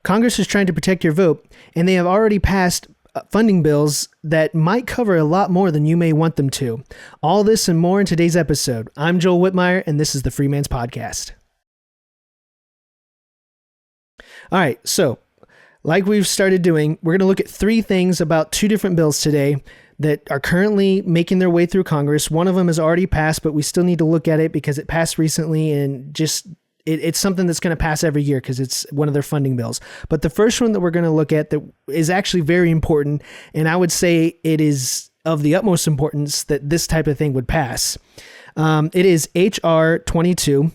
Congress is trying to protect your vote, and they have already passed funding bills that might cover a lot more than you may want them to. All this and more in today's episode. I'm Joel Whitmire, and this is the Freeman's Podcast. All right, so like we've started doing, we're going to look at three things about two different bills today that are currently making their way through Congress. One of them has already passed, but we still need to look at it because it passed recently, and it's something that's going to pass every year because it's one of their funding bills. But the first one that we're going to look at that is actually very important, and I would say it is of the utmost importance that this type of thing would pass. It is H.R. 22.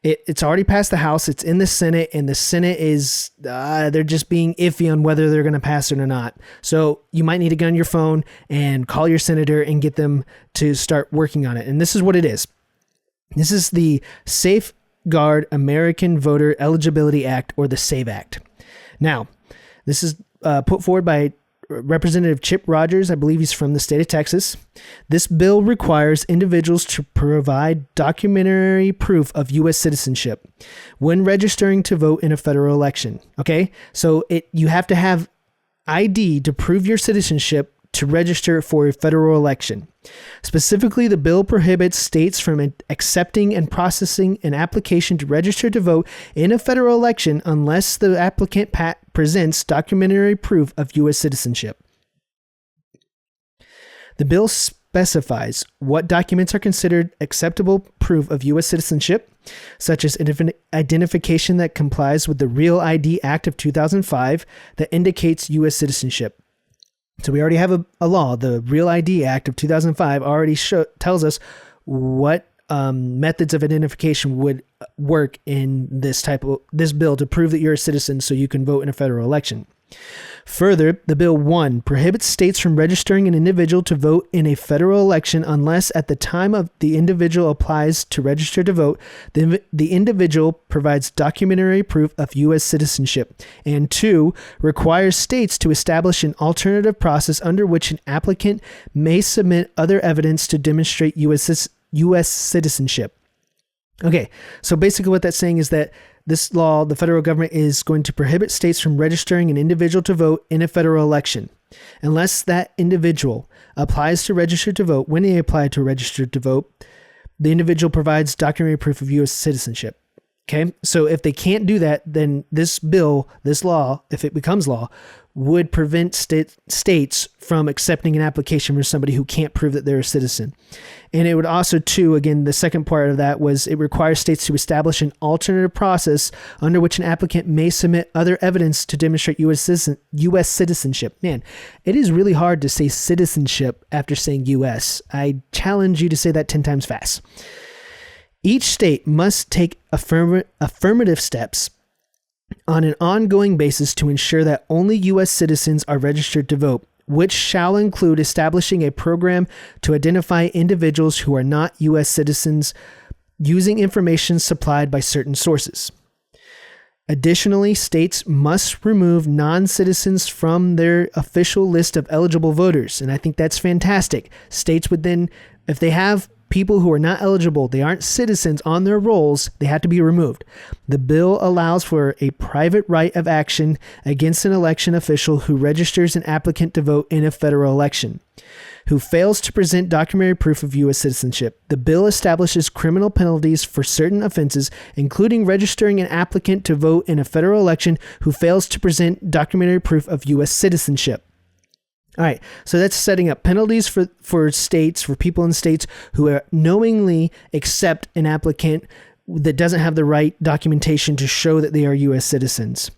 It's already passed the House. It's in the Senate, and the Senate is, they're just being iffy on whether they're going to pass it or not. So you might need to get on your phone and call your senator and get them to start working on it. And this is what it is. This is the Safeguard American Voter Eligibility Act, or the SAVE Act. Now, this is put forward by Representative Chip Rogers. I believe he's from the state of Texas. This bill requires individuals to provide documentary proof of U.S. citizenship when registering to vote in a federal election. Okay, so you have to have ID to prove your citizenship to register for a federal election. Specifically, the bill prohibits states from accepting and processing an application to register to vote in a federal election unless the applicant presents documentary proof of U.S. citizenship. The bill specifies what documents are considered acceptable proof of U.S. citizenship, such as identification that complies with the Real ID Act of 2005 that indicates U.S. citizenship. So we already have a law. The Real ID Act of 2005 already tells us what methods of identification would work in this bill to prove that you're a citizen so you can vote in a federal election. Further, the bill 1 prohibits states from registering an individual to vote in a federal election unless at the time of the individual applies to register to vote, the individual provides documentary proof of U.S. citizenship. And 2 requires states to establish an alternative process under which an applicant may submit other evidence to demonstrate U.S. citizenship. Okay, so basically what that's saying is that this law, the federal government is going to prohibit states from registering an individual to vote in a federal election unless that individual applies to register to vote. When they apply to register to vote, the individual provides documentary proof of U.S. citizenship. Okay, so if they can't do that, then this law, if it becomes law, would prevent states from accepting an application for somebody who can't prove that they're a citizen. And it would also, too, again, the second part of that was it requires states to establish an alternative process under which an applicant may submit other evidence to demonstrate U.S. citizenship. Man, it is really hard to say citizenship after saying U.S. I challenge you to say that 10 times fast. Each state must take affirmative steps on an ongoing basis to ensure that only U.S. citizens are registered to vote, which shall include establishing a program to identify individuals who are not U.S. citizens using information supplied by certain sources. Additionally, states must remove non-citizens from their official list of eligible voters, and I think that's fantastic. States would then, if they have people who are not eligible, they aren't citizens on their rolls, they have to be removed. The bill allows for a private right of action against an election official who registers an applicant to vote in a federal election, who fails to present documentary proof of U.S. citizenship. The bill establishes criminal penalties for certain offenses, including registering an applicant to vote in a federal election who fails to present documentary proof of U.S. citizenship. All right, so that's setting up penalties for states, for people in states who are knowingly accept an applicant that doesn't have the right documentation to show that they are U.S. citizens.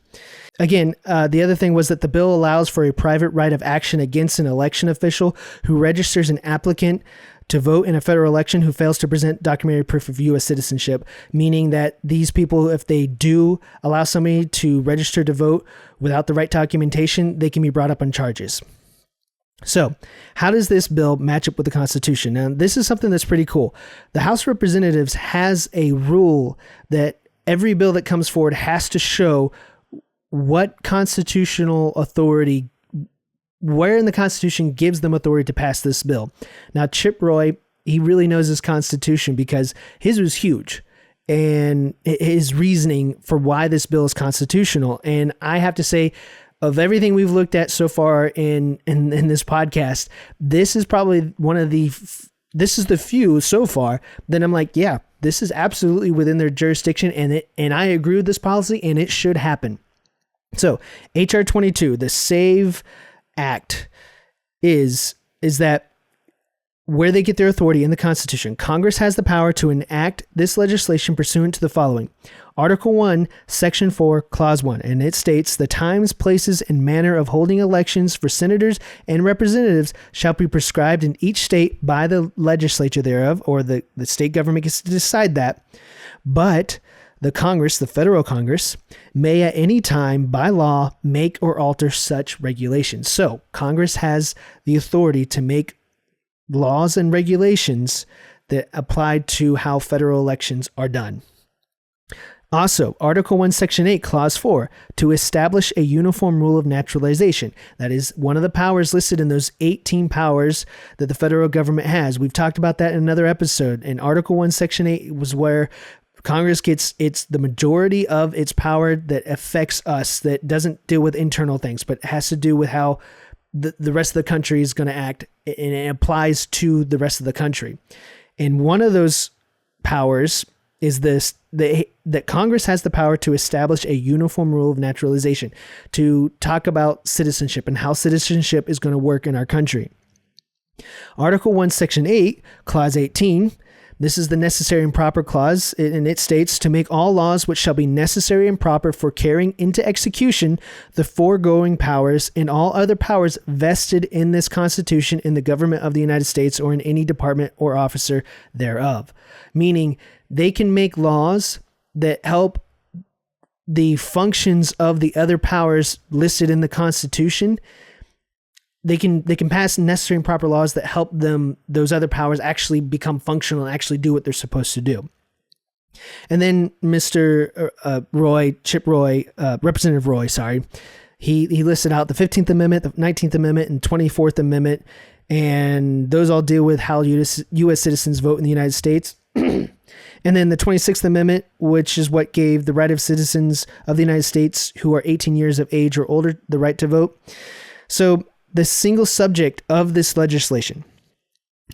Again, the other thing was that the bill allows for a private right of action against an election official who registers an applicant to vote in a federal election who fails to present documentary proof of U.S. citizenship, meaning that these people, if they do allow somebody to register to vote without the right documentation, they can be brought up on charges. So how does this bill match up with the Constitution? Now, this is something that's pretty cool. The House of Representatives has a rule that every bill that comes forward has to show what constitutional authority, where in the Constitution gives them authority to pass this bill. Now, Chip Roy, he really knows his Constitution because his was huge. and his reasoning for why this bill is constitutional. And I have to say, of everything we've looked at so far in this podcast, this is probably this is the few so far that I'm like, yeah, this is absolutely within their jurisdiction, and I agree with this policy, and it should happen. So HR 22, the SAVE Act, is that where they get their authority in the Constitution. Congress has the power to enact this legislation pursuant to the following. Article 1, Section 4, Clause 1, and it states, the times, places, and manner of holding elections for senators and representatives shall be prescribed in each state by the legislature thereof, or the state government gets to decide that. But the Congress, the federal Congress, may at any time by law make or alter such regulations. So Congress has the authority to make laws and regulations that apply to how federal elections are done. Also, Article 1, Section 8, Clause 4, to establish a uniform rule of naturalization. That is one of the powers listed in those 18 powers that the federal government has. We've talked about that in another episode. In Article 1, Section 8 was where Congress gets the majority of its power that affects us, that doesn't deal with internal things, but has to do with how the rest of the country is going to act, and it applies to the rest of the country. And one of those powers is that Congress has the power to establish a uniform rule of naturalization, to talk about citizenship and how citizenship is going to work in our country. Article 1, Section 8, Clause 18, this is the necessary and proper clause, and it states, to make all laws which shall be necessary and proper for carrying into execution the foregoing powers and all other powers vested in this Constitution in the government of the United States or in any department or officer thereof. Meaning they can make laws that help the functions of the other powers listed in the Constitution. They can pass necessary and proper laws that help those other powers actually become functional and actually do what they're supposed to do. And then Mr. Representative Roy, he listed out the 15th Amendment, the 19th Amendment, and 24th Amendment, and those all deal with how U.S. citizens vote in the United States. And then the 26th Amendment, which is what gave the right of citizens of the United States who are 18 years of age or older the right to vote. So the single subject of this legislation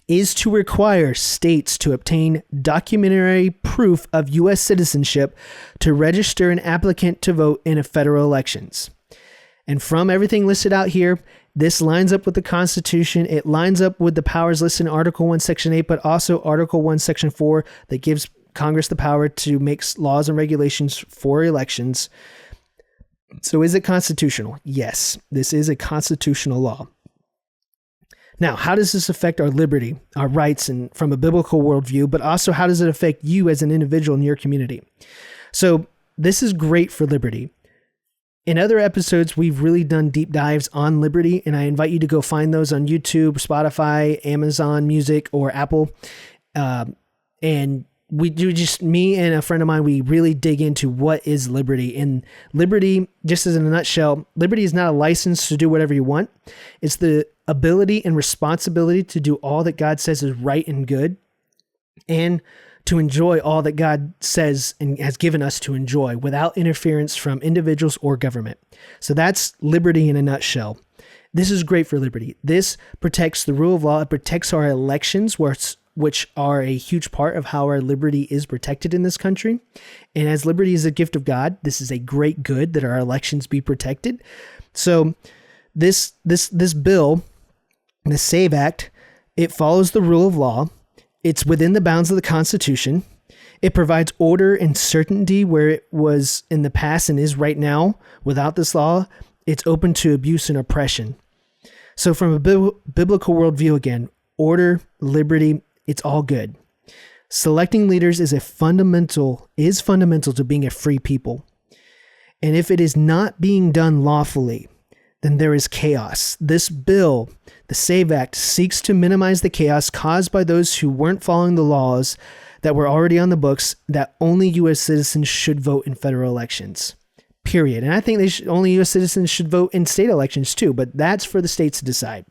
is to require states to obtain documentary proof of U.S. citizenship to register an applicant to vote in federal elections. And from everything listed out here, this lines up with the Constitution. It lines up with the powers listed in Article 1, Section 8, but also Article 1, Section 4 that gives Congress the power to make laws and regulations for elections. So is it constitutional? Yes, this is a constitutional law. Now, how does this affect our liberty, our rights, and from a biblical worldview, but also how does it affect you as an individual in your community? So this is great for liberty. In other episodes, we've really done deep dives on liberty, and I invite you to go find those on YouTube, Spotify, Amazon Music, or Apple. And we do me and a friend of mine, we really dig into what is liberty. And liberty, just as in a nutshell, liberty is not a license to do whatever you want. It's the ability and responsibility to do all that God says is right and good, and to enjoy all that God says and has given us to enjoy without interference from individuals or government. So that's liberty in a nutshell. This is great for liberty. This protects the rule of law. It protects our elections, which are a huge part of how our liberty is protected in this country. And as liberty is a gift of God, this is a great good that our elections be protected. So this bill, the SAVE Act, it follows the rule of law. It's within the bounds of the Constitution. It provides order and certainty where it was in the past and is right now. Without this law, it's open to abuse and oppression. So from a biblical worldview, again, order, liberty, it's all good. Selecting leaders is fundamental to being a free people. And if it is not being done lawfully, then there is chaos. This bill, the SAVE Act, seeks to minimize the chaos caused by those who weren't following the laws that were already on the books that only U.S. citizens should vote in federal elections. Period. And I think only U.S. citizens should vote in state elections too, but that's for the states to decide.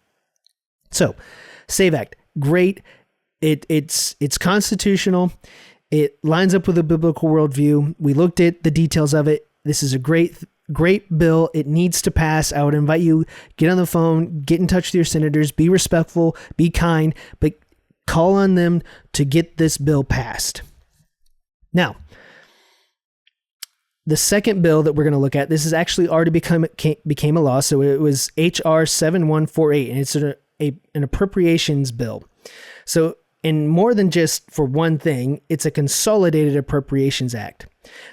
So, SAVE Act, great. It's constitutional. It lines up with the biblical worldview. We looked at the details of it. This is a great bill. It needs to pass. I would invite you, get on the phone, get in touch with your senators, be respectful, be kind, but call on them to get this bill passed. Now, the second bill that we're going to look at, this has actually already became a law. So it was HR 7148, and it's an appropriations bill. So, and more than just for one thing, it's a Consolidated Appropriations Act.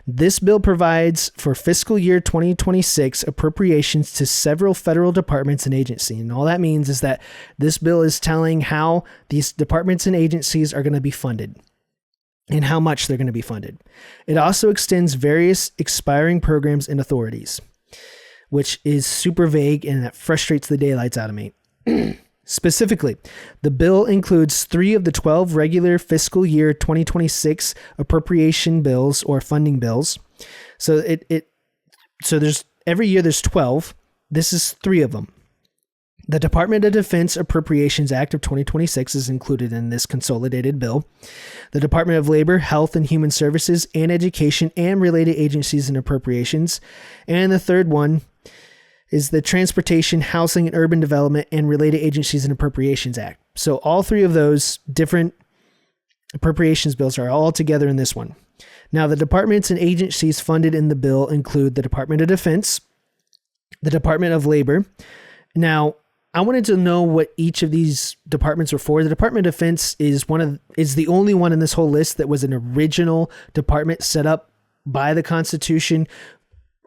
This bill provides for fiscal year 2026 appropriations to several federal departments and agencies. And all that means is that this bill is telling how these departments and agencies are going to be funded and how much they're going to be funded. It also extends various expiring programs and authorities, which is super vague and that frustrates the daylights out of me. Specifically, the bill includes 3 of the 12 regular fiscal year 2026 appropriation bills or funding bills. So so there's every year there's 12. This is 3 of them. The Department of Defense Appropriations Act of 2026 is included in this consolidated bill. The Department of Labor, Health and Human Services, and Education and related agencies and appropriations. And the third one is the Transportation, Housing and Urban Development and related agencies and appropriations act. So all 3 of those different appropriations bills are all together in this one. Now, the departments and agencies funded in the bill include the Department of Defense, the Department of Labor. Now, I wanted to know what each of these departments were for. The Department of Defense is the only one in this whole list that was an original department set up by the Constitution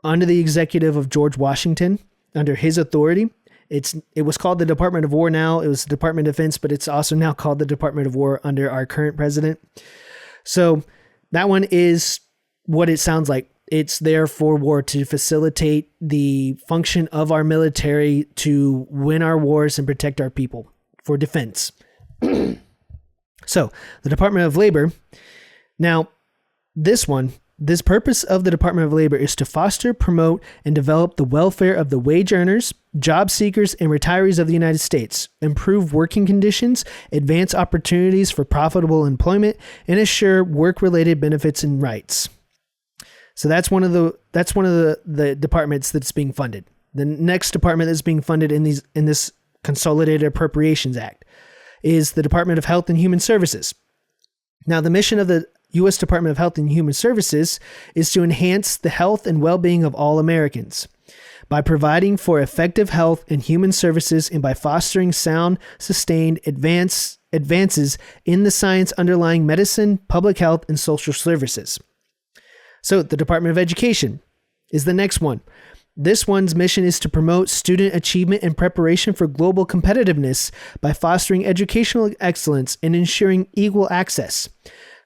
under the executive of George Washington, under his authority. It was called the Department of War now. It was the Department of Defense, but it's also now called the Department of War under our current president. So that one is what it sounds like. It's there for war, to facilitate the function of our military to win our wars and protect our people, for defense. So the Department of Labor. Now, this purpose of the Department of Labor is to foster, promote, and develop the welfare of the wage earners, job seekers, and retirees of the United States, improve working conditions, advance opportunities for profitable employment, and assure work-related benefits and rights. So that's one of the departments that's being funded. The next department that's being funded in this Consolidated Appropriations Act is the Department of Health and Human Services. Now, the mission of the U.S. Department of Health and Human Services is to enhance the health and well-being of all Americans by providing for effective health and human services and by fostering sound, sustained advances in the science underlying medicine, public health, and social services. So the Department of Education is the next one. This one's mission is to promote student achievement and preparation for global competitiveness by fostering educational excellence and ensuring equal access.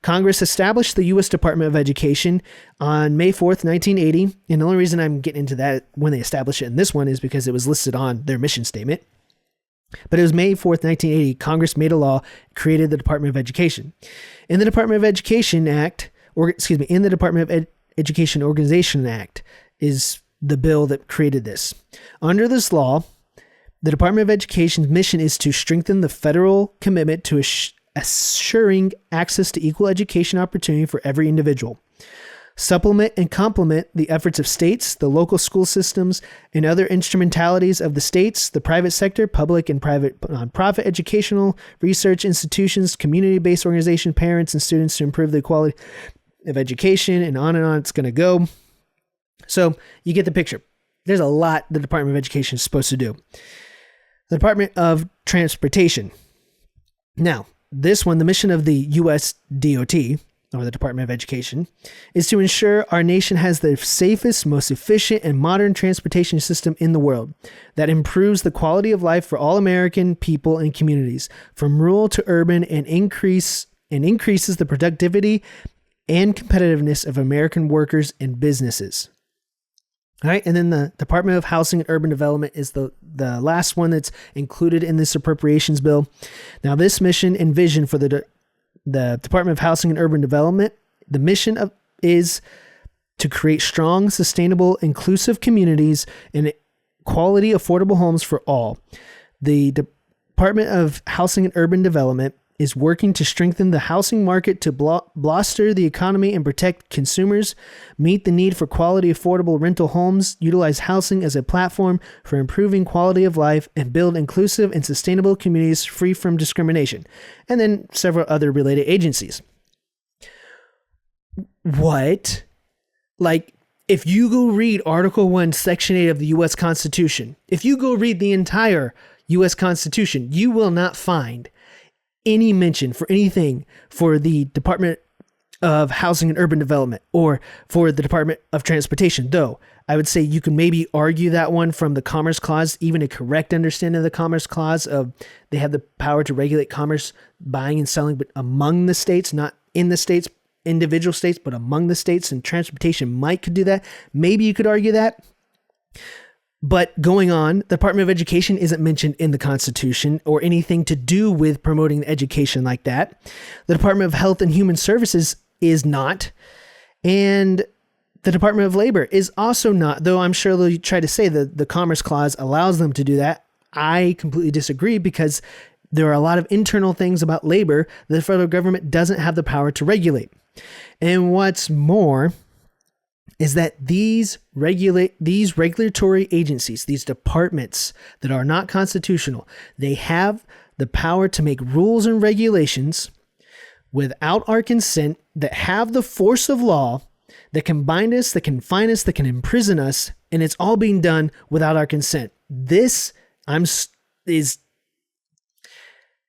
Congress established the U.S. Department of Education on May 4th, 1980. And the only reason I'm getting into that when they established it in this one is because it was listed on their mission statement. But it was May 4th, 1980. Congress made a law, created the Department of Education. In the Department of Education Act, in the Department of Education Organization Act is the bill that created this. Under this law, the Department of Education's mission is to strengthen the federal commitment to assuring access to equal education opportunity for every individual, supplement and complement the efforts of states, the local school systems, and other instrumentalities of the states, the private sector, public and private nonprofit educational research institutions, community-based organizations, parents, and students to improve the quality of education, and on it's going to go. So you get the picture. There's a lot the Department of Education is supposed to do. The Department of Transportation. Now, this one, the mission of the U.S. DOT, or the Department of Education, is to ensure our nation has the safest, most efficient, and modern transportation system in the world that improves the quality of life for all American people and communities, from rural to urban, and increases the productivity and competitiveness of American workers and businesses. All right, and then the Department of Housing and Urban Development is the last one that's included in this appropriations bill. Now, this mission and vision for the Department of Housing and Urban Development, the mission is to create strong, sustainable, inclusive communities and quality, affordable homes for all. The Department of Housing and Urban Development is working to strengthen the housing market to bolster the economy and protect consumers, meet the need for quality, affordable rental homes, utilize housing as a platform for improving quality of life, and build inclusive and sustainable communities free from discrimination. And then several other related agencies. What? Like, if you go read Article 1, Section 8 of the U.S. Constitution, if you go read the entire U.S. Constitution, you will not find any mention for anything for the Department of Housing and Urban Development or for the Department of Transportation. Though I would say you can maybe argue that one from the Commerce Clause, even a correct understanding of the Commerce Clause of they have the power to regulate commerce, buying and selling, but among the states, not in the states, individual states, but among the states, and transportation could do that. Maybe you could argue that. But going on, the Department of Education isn't mentioned in the Constitution or anything to do with promoting education like that. The Department of Health and Human Services is not. And the Department of Labor is also not, though I'm sure they'll try to say that the Commerce Clause allows them to do that. I completely disagree because there are a lot of internal things about labor that the federal government doesn't have the power to regulate. And what's more is that these regulatory agencies, these departments that are not constitutional, they have the power to make rules and regulations without our consent that have the force of law, that can bind us, that can fine us, that can imprison us, and it's all being done without our consent. I'm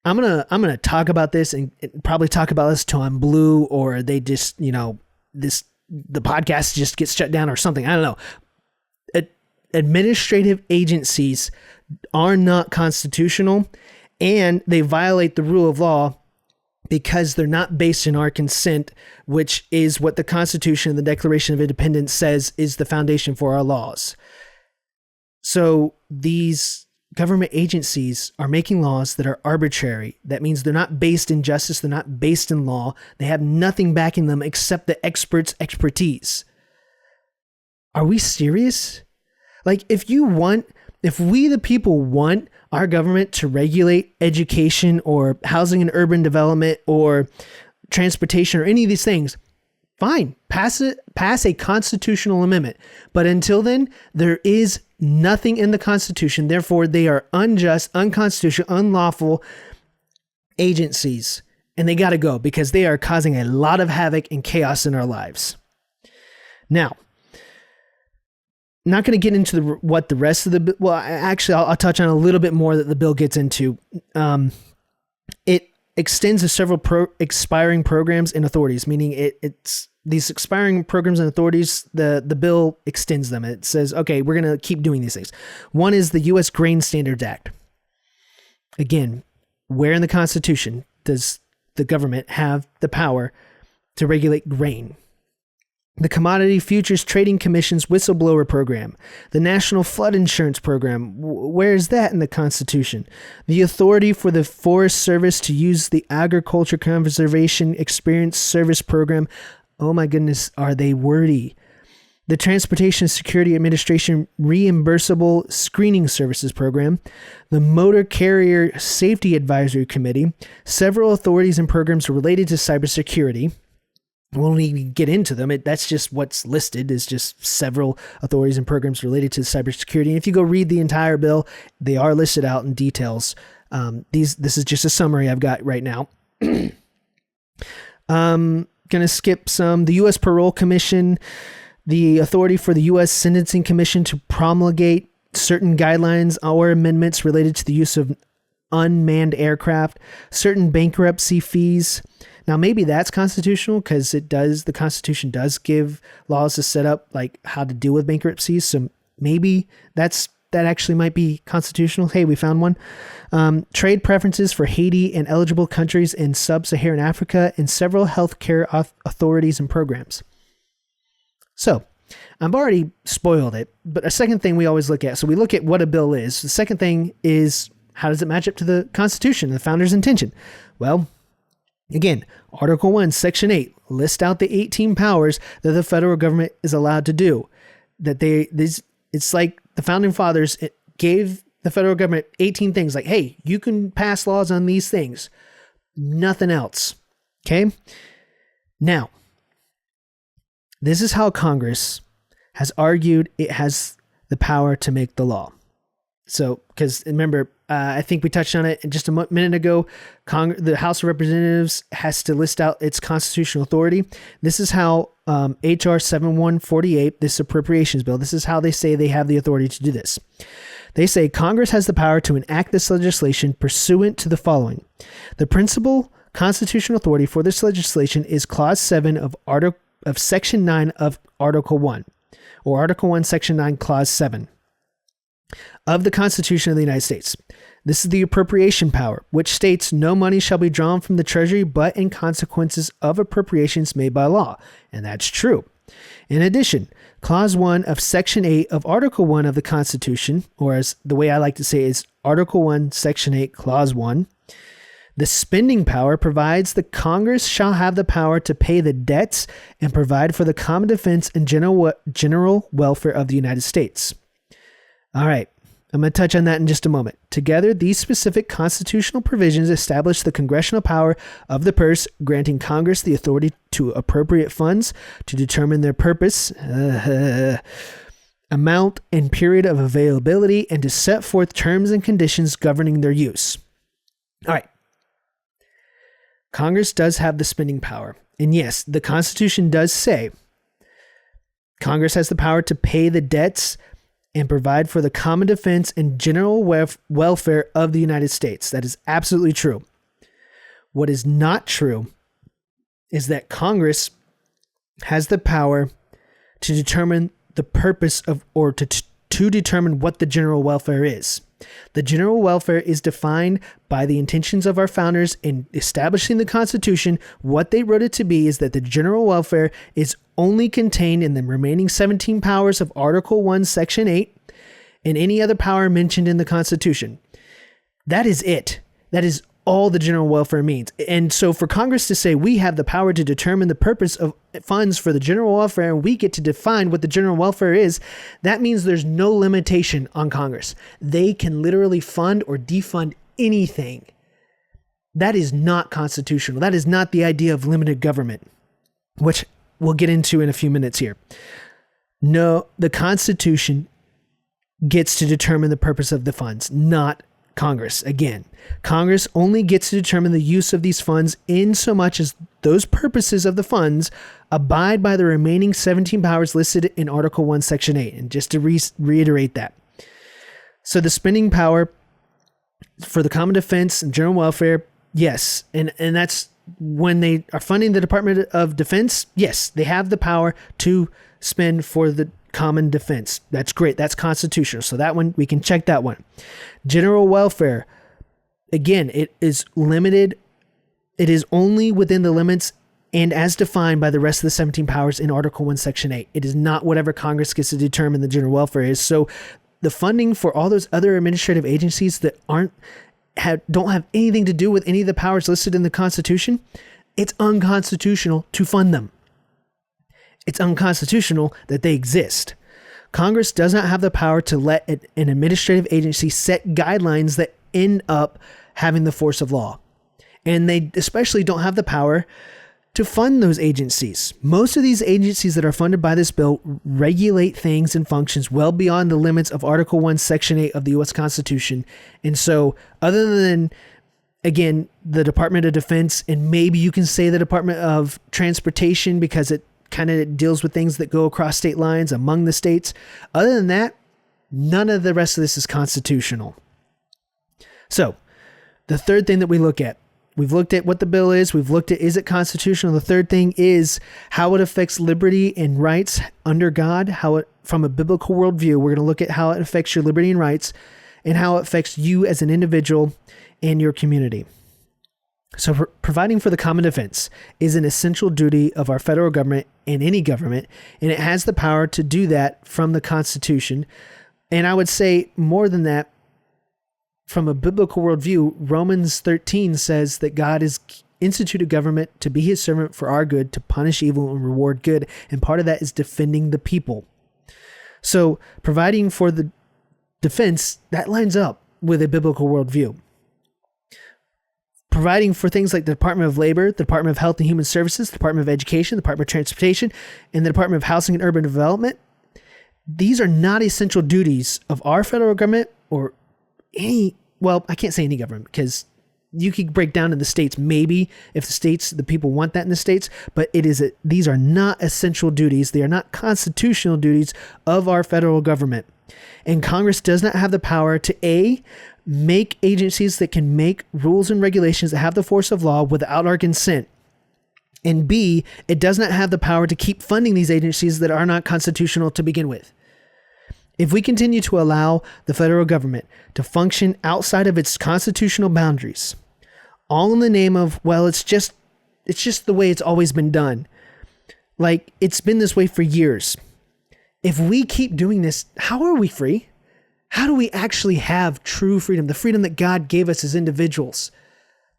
gonna talk about this and probably talk about this till I'm blue, or they just, the podcast just gets shut down or something. I don't know. Administrative agencies are not constitutional, and they violate the rule of law because they're not based in our consent, which is what the Constitution and the Declaration of Independence says is the foundation for our laws. So these government agencies are making laws that are arbitrary. That means they're not based in justice. They're not based in law. They have nothing backing them except the experts' expertise. Are we serious? Like, if we the people want our government to regulate education or housing and urban development or transportation or any of these things, fine, pass a constitutional amendment. But until then, there is nothing in the Constitution. Therefore, they are unjust, unconstitutional, unlawful agencies, and they got to go because they are causing a lot of havoc and chaos in our lives. Now, not going to get into what the rest of the, well, actually, I'll touch on a little bit more that the bill gets into. It extends to several expiring programs and authorities, meaning it's these expiring programs and authorities, the bill extends them. It says, okay, we're going to keep doing these things. One is the U.S. Grain Standards Act. Again, where in the Constitution does the government have the power to regulate grain? The Commodity Futures Trading Commission's whistleblower program, the National Flood Insurance Program, where is that in the Constitution? The authority for the Forest Service to use the Agriculture Conservation Experience Service Program. Oh my goodness, are they wordy? The Transportation Security Administration Reimbursable Screening Services Program, the Motor Carrier Safety Advisory Committee, several authorities and programs related to cybersecurity. We won't even get into them. That's just what's listed is just several authorities and programs related to cybersecurity. And if you go read the entire bill, they are listed out in details. This is just a summary I've got right now. Going to skip some. The U.S. Parole Commission, the authority for the U.S. Sentencing Commission to promulgate certain guidelines or amendments related to the use of unmanned aircraft, certain bankruptcy fees. Now, maybe that's constitutional because the Constitution does give laws to set up like how to deal with bankruptcies. So maybe that actually might be constitutional. Hey, we found one. Trade preferences for Haiti and eligible countries in sub-Saharan Africa and several healthcare authorities and programs. So I've already spoiled it, but a second thing we always look at. So we look at what a bill is. The second thing is how does it match up to the Constitution, the founder's intention? Well, again, Article 1, Section 8 lists out the 18 powers that the federal government is allowed to do. It's like the founding fathers gave the federal government 18 things like, hey, you can pass laws on these things, Nothing else. Okay? Now, this is how Congress has argued it has the power to make the law. So, because remember, I think we touched on it just a minute ago, the House of Representatives has to list out its constitutional authority. This is how H.R. 7148, this appropriations bill, this is how they say they have the authority to do this. They say Congress has the power to enact this legislation pursuant to the following. The principal constitutional authority for this legislation is Clause 7 of Section 9 of Article 1, or Article 1, Section 9, Clause 7 of the Constitution of the United States. This is the appropriation power, which states no money shall be drawn from the Treasury but in consequences of appropriations made by law. And that's true. In addition, Clause 1 of Section 8 of Article 1 of the Constitution, or as the way I like to say is Article 1, Section 8, Clause 1, the spending power provides that Congress shall have the power to pay the debts and provide for the common defense and general welfare of the United States. All right, I'm going to touch on that in just a moment. Together, these specific constitutional provisions establish the congressional power of the purse, granting Congress the authority to appropriate funds to determine their purpose, amount, and period of availability, and to set forth terms and conditions governing their use. All right. Congress does have the spending power. And yes, the Constitution does say Congress has the power to pay the debts and provide for the common defense and general welfare of the United States. That is absolutely true. What is not true is that Congress has the power to determine the purpose of, or to determine what the general welfare is. The general welfare is defined by the intentions of our founders in establishing the Constitution. What they wrote it to be is that the general welfare is only contained in the remaining 17 powers of Article 1, Section 8, and any other power mentioned in the Constitution. That is it. That is all the general welfare means. And so for Congress to say we have the power to determine the purpose of funds for the general welfare and we get to define what the general welfare is, that means there's no limitation on Congress. They can literally fund or defund anything. That is not constitutional. That is not the idea of limited government, which we'll get into in a few minutes here. No, the Constitution gets to determine the purpose of the funds, not Congress. Again, Congress only gets to determine the use of these funds in so much as those purposes of the funds abide by the remaining 17 powers listed in Article 1, Section 8. And just to reiterate that. So the spending power for the common defense and general welfare, yes. And that's when they are funding the Department of Defense. Yes, they have the power to spend for the common defense. That's great. That's constitutional. So that one, we can check that one. General welfare, again, it is limited. It is only within the limits and as defined by the rest of the 17 powers in Article 1, Section 8. It is not whatever Congress gets to determine the general welfare is. So the funding for all those other administrative agencies that don't have anything to do with any of the powers listed in the Constitution, it's unconstitutional to fund them. It's unconstitutional that they exist. Congress does not have the power to let an administrative agency set guidelines that end up having the force of law. And they especially don't have the power to fund those agencies. Most of these agencies that are funded by this bill regulate things and functions well beyond the limits of Article 1, Section 8 of the U.S. Constitution. And so other than, again, the Department of Defense, and maybe you can say the Department of Transportation because it kind of deals with things that go across state lines among the states. Other than that, none of the rest of this is constitutional. So the third thing that we look at, we've looked at what the bill is. We've looked at, is it constitutional? The third thing is how it affects liberty and rights under God, how it, from a biblical worldview, we're going to look at how it affects your liberty and rights and how it affects you as an individual and your community. So providing for the common defense is an essential duty of our federal government and any government, and it has the power to do that from the Constitution. And I would say more than that, from a biblical worldview, Romans 13 says that God has instituted government to be his servant for our good, to punish evil and reward good. And part of that is defending the people. So providing for the defense, that lines up with a biblical worldview. providing for things like the Department of Labor, the Department of Health and Human Services, the Department of Education, the Department of Transportation, and the Department of Housing and Urban Development. These are not essential duties of our federal government or any, well, I can't say any government because you could break down in the states, maybe if the people want that in the states, but these are not essential duties. They are not constitutional duties of our federal government. And Congress does not have the power to make agencies that can make rules and regulations that have the force of law without our consent. And B, it does not have the power to keep funding these agencies that are not constitutional to begin with. If we continue to allow the federal government to function outside of its constitutional boundaries, all in the name of, well, it's just the way it's always been done. Like, it's been this way for years. If we keep doing this, how are we free? How do we actually have true freedom? The freedom that God gave us as individuals.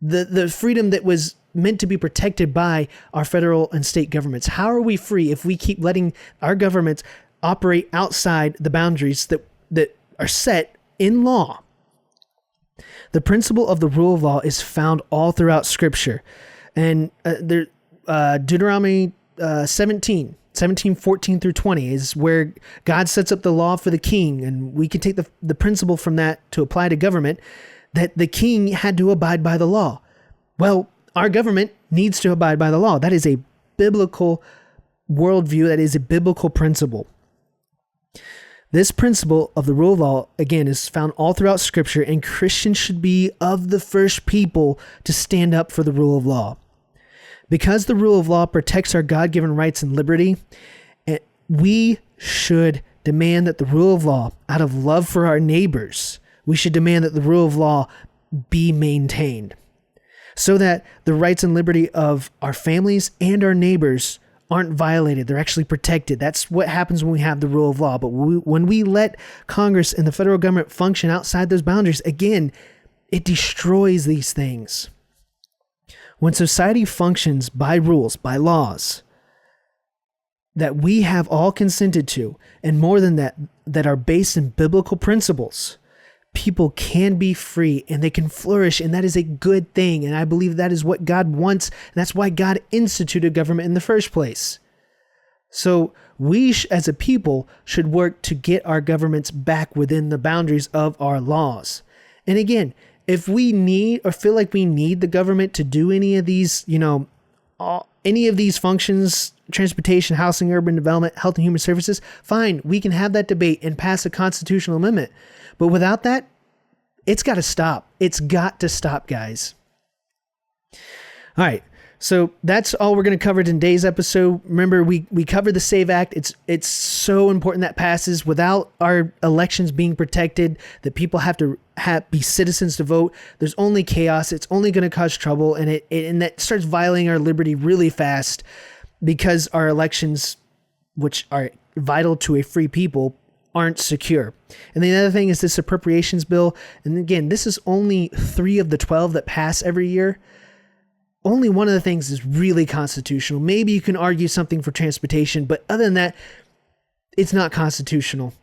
The freedom that was meant to be protected by our federal and state governments. How are we free if we keep letting our governments operate outside the boundaries that are set in law? The principle of the rule of law is found all throughout Scripture. And Deuteronomy 17:14 through 20 is where God sets up the law for the king. And we can take the principle from that to apply to government, that the king had to abide by the law. Well, our government needs to abide by the law. That is a biblical worldview. That is a biblical principle. This principle of the rule of law, again, is found all throughout Scripture, and Christians should be of the first people to stand up for the rule of law. Because the rule of law protects our God-given rights and liberty, we should demand that the rule of law, out of love for our neighbors, we should demand that the rule of law be maintained so that the rights and liberty of our families and our neighbors aren't violated. They're actually protected. That's what happens when we have the rule of law. But when we let Congress and the federal government function outside those boundaries, again, it destroys these things. When society functions by rules, by laws that we have all consented to, and more than that, that are based in biblical principles, people can be free and they can flourish, and that is a good thing. And I believe that is what God wants. And that's why God instituted government in the first place. So we as a people should work to get our governments back within the boundaries of our laws. And again, if we need or feel like we need the government to do any of these, any of these functions, transportation, housing, urban development, health and human services, fine, we can have that debate and pass a constitutional amendment. But without that, it's got to stop. It's got to stop, guys. All right. So that's all we're going to cover in today's episode. Remember, we covered the SAVE Act. It's so important that passes. Without our elections being protected, that people have to be citizens to vote, there's only chaos. It's only going to cause trouble, and and that starts violating our liberty really fast, because our elections, which are vital to a free people, aren't secure. And the other thing is this appropriations bill. And again, this is only 3 of the 12 that pass every year. Only one of the things is really constitutional. Maybe you can argue something for transportation, but other than that, it's not constitutional.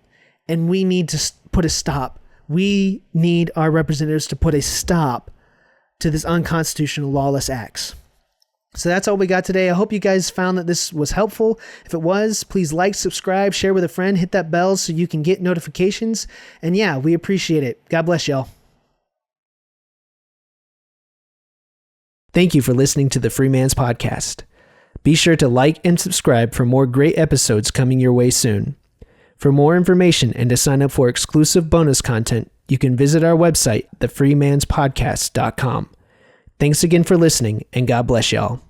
And we need to put a stop. We need our representatives to put a stop to this unconstitutional lawless acts. So that's all we got today. I hope you guys found that this was helpful. If it was, please like, subscribe, share with a friend, hit that bell so you can get notifications. And yeah, we appreciate it. God bless y'all. Thank you for listening to the Free Man's Podcast. Be sure to like and subscribe for more great episodes coming your way soon. For more information and to sign up for exclusive bonus content, you can visit our website, thefreemanspodcast.com. Thanks again for listening, and God bless y'all.